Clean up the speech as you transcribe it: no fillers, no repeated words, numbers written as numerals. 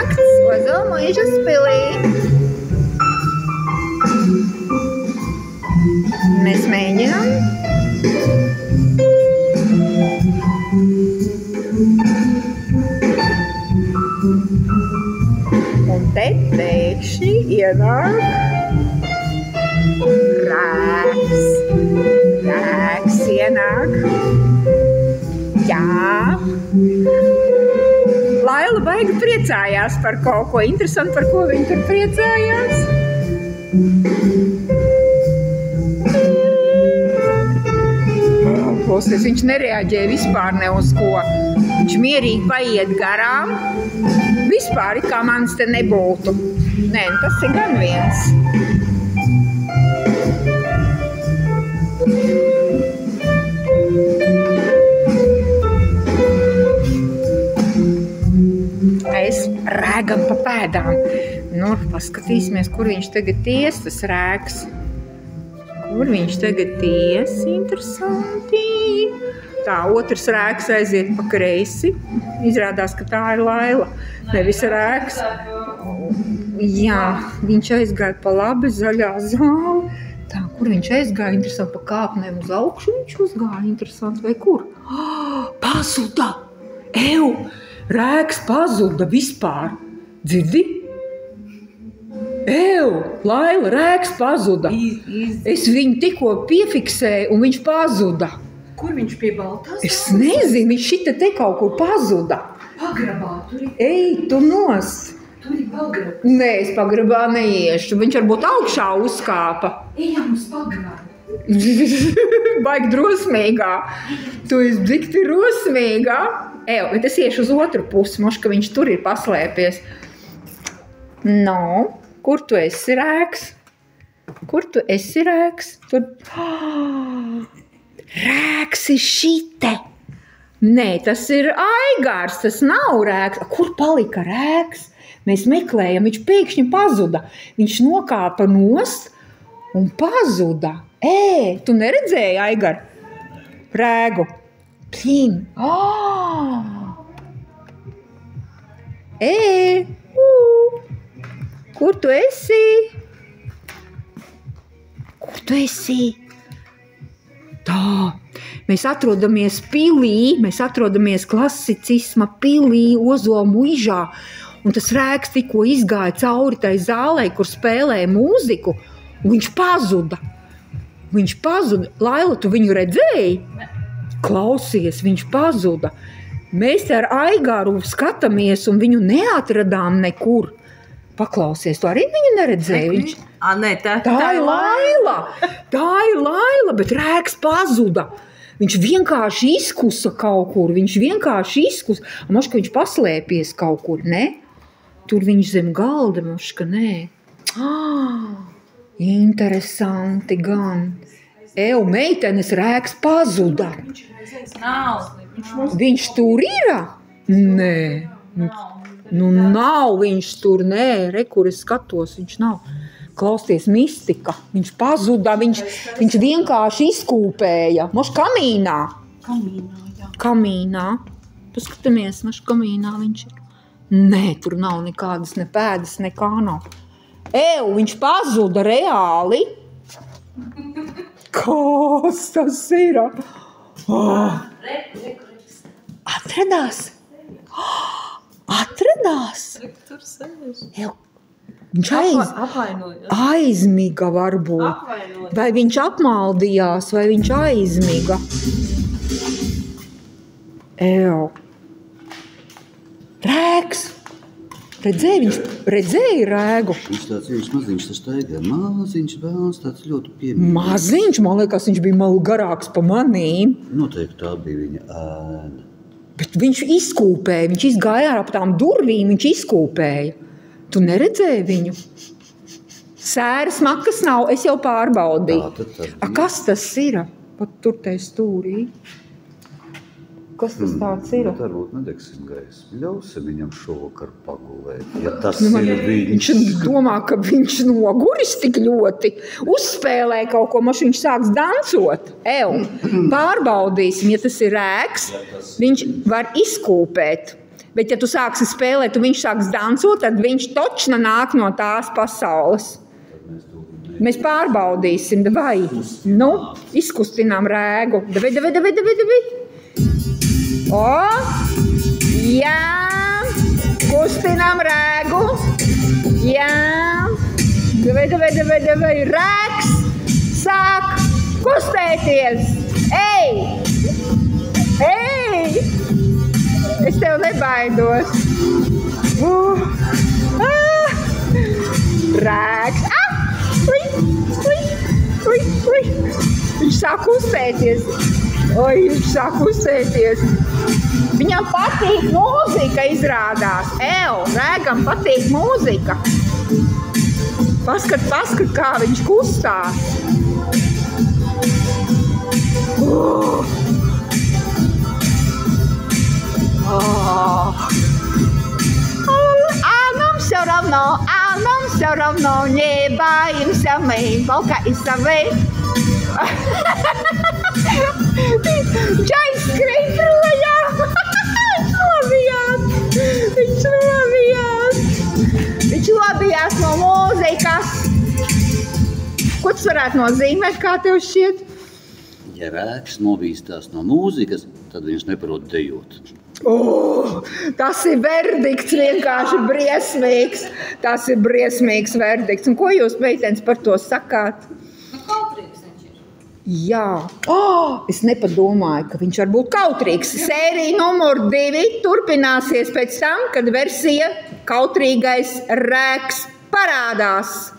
nakts, Ozola mūžas pilī. Mēs mēģinām. Un te pēkšņi ienāk rēks. Rēks ienāk. Jā. Laila baigi priecājās par kaut ko interesantu, par ko viņa tur priecājās. Klausies, viņš nereaģēja vispār ne uz ko. Viņš mierīgi paiet garām. Vispār it kā manis te nebūtu. Nē, tas ir gan viens. Mēs rēgam pa pēdām. Nu, paskatīsimies, kur viņš tagad ies, tas rēks. Kur viņš tagad ies? Interesanti. Tā, otrs rēks aiziet pa kreisi. Izrādās, ka tā ir Laila. Nevis rēks. Jā, viņš aizgāja pa labi, zaļā zāle. Tā, kur viņš aizgāja? Interesanti, pa kāpnēm uz augšu viņš uzgāja. Interesanti, vai kur? Pazuda! Ew! Rēks pazuda vispār. Dzirdi? Ew! Laila, rēks pazuda. Es viņu tikko piefiksēju un viņš pazuda. Kur viņš pie baltās? Es nezinu, viņš šita te kaut kur pazuda. Pagrabā, tur ir. Ej, tu nost. Tur ir pagrabā. Nē, es pagrabā neiešu. Viņš varbūt augšā uzkāpa. Ejam uz pagrabā. Baigi drosmīgā. Tu esi dikti drosmīgā. Ew, bet es iešu uz otru pusi, moš, ka viņš tur ir paslēpies. No, kur tu esi rēks? Kur tu esi rēks? Tur... Rēks ir šite. Nē, tas ir Aigārs, tas nav rēks. Kur palika rēks? Mēs meklējam, viņš pēkšņi pazuda. Viņš nokāpa nost un pazuda. Tu neredzēji, Aigar? Rēgu. Plīn. Kur tu esi? Kur tu esi? Tā, mēs atrodamies pilī, mēs atrodamies klasicisma pilī, Ozola muižā, un tas rēks tikko izgāja cauri tai zālei, kur spēlēja mūziku, un viņš pazuda. Viņš pazuda. Laila, tu viņu redzēji? Klausies, viņš pazuda. Mēs ar Aigāru skatāmies, un viņu neatradām nekur. Paklausies, tu arī viņu neredzēji? Viņš... Nē, tā ir Laila. Tā ir Laila, bet rēks pazuda. Viņš vienkārši izkusa kaut kur. Viņš vienkārši izkusa. Moška viņš paslēpies kaut kur, ne? Tur viņš zem galda, moška, nē. Interesanti gan. Meitenes, rēks pazuda. Viņš tur ir? Nē. Nu, nav viņš tur, nē, re, kur es skatos, viņš nav. Klausties, mistika, viņš pazuda, viņš vienkārši izkūpēja. Moš kamīnā. Kamīnā, jā. Kamīnā. Paskatāmies, moš kamīnā viņš ir. Nē, tur nav nekādas ne pēdas, nekā nav. Viņš pazuda reāli. Kas tas ir? Atradās. Atradās. Tur sēž. Viņš aizmiga varbūt. Apvainojas. Vai viņš apmaldījās, vai viņš aizmiga. Rēks. Redzēji rēgu? Viņš tāds maziņš, tas taigā. Maziņš vēlns, tāds ļoti piemīgs. Maziņš, man liekas, viņš bija malu garāks pa manīm. Noteikti tā bija viņa ēna. Bet viņš izkūpēja, viņš izgāja ap tām durvīm, viņš izkūpēja. Tu neredzēji viņu? Sēras makas nav, es jau pārbaudīju. Kas tas ir? Pat tur tai stūrī. Kas tas tāds ir? Varbūt nedegsim gaismu. Ļausim viņam šovakar pagulēt. Ja tas ir viņš. Viņš domā, ka viņš noguris tik ļoti. Uzspēlē kaut ko, maš viņš sāks dancot. Pārbaudīsim, ja tas ir rēks, viņš var izkūpēt. Bet, ja tu sāksi spēlēt, un viņš sāks dansot, tad viņš točna nāk no tās pasaules. Mēs pārbaudīsim, vai. Nu, izkustinām rēgu. Davi. O, jā, kustinām rēgu. Jā, davi. Rēgs sāk kustēties. Ej! Es tev nebaidos. Rēgs. Viņš sāk kustēties. Viņš sāk kustēties. Viņam patīk mūzika izrādās. Rēgam patīk mūzika. Paskat, kā viņš kustās. А нам все равно, не боимся мы, волка и совы. Čais skrien projām. Viņš lobījās no mūzikas. Ko tas varētu nozīmēt, kā tev šķiet? Ja rēks novīstās no mūzikas, tad viņš neprot dejot. Tas ir verdikts, vienkārši briesmīgs. Tas ir briesmīgs verdikts. Un ko jūs, meitenes, par to sakāt? Kautrīgs viņš ir. Jā. Es nepadomāju, ka viņš var būt kautrīgs. Sērija numur 2 turpināsies pēc tam, kad versija kautrīgais rēks parādās.